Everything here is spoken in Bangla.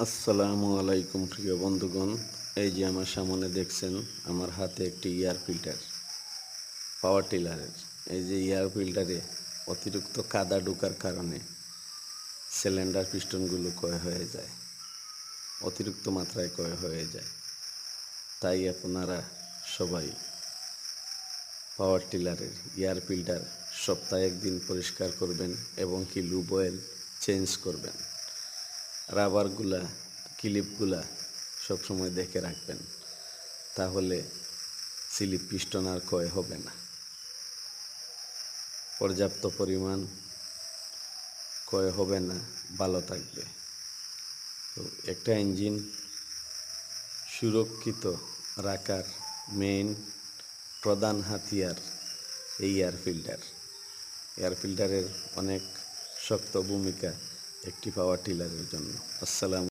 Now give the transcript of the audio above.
আসসালামু আলাইকুম প্রিয় বন্ধুগণ। এই যে আমার সামনে দেখছেন, আমার হাতে একটি এয়ার ফিল্টার, পাওয়ার টিলারের। এই যে এয়ার ফিল্টারে অতিরিক্ত কাদা ঢোকার কারণে সিলিন্ডার পিস্টনগুলো ক্ষয় হয়ে যায়, অতিরিক্ত মাত্রায় ক্ষয় হয়ে যায়। তাই আপনারা সবাই পাওয়ার টিলারের এয়ার ফিল্টার সপ্তাহে একদিন পরিষ্কার করবেন এবং কি লুব অয়েল চেঞ্জ করবেন। রাবারগুলা, ক্লিপগুলা সবসময় দেখে রাখবেন, তাহলে স্লিপ পিস্টন আর ক্ষয় হবে না। পর্যাপ্ত পরিমাণ ক্ষয় হবে না, ভালো থাকবে। তো একটা ইঞ্জিন সুরক্ষিত রাখার মেইন প্রধান হাতিয়ার এই এয়ার ফিল্টার। এয়ার ফিল্টারের অনেক শক্ত ভূমিকা একটি পাওয়ার টিলারের জন্য। আসসালাম।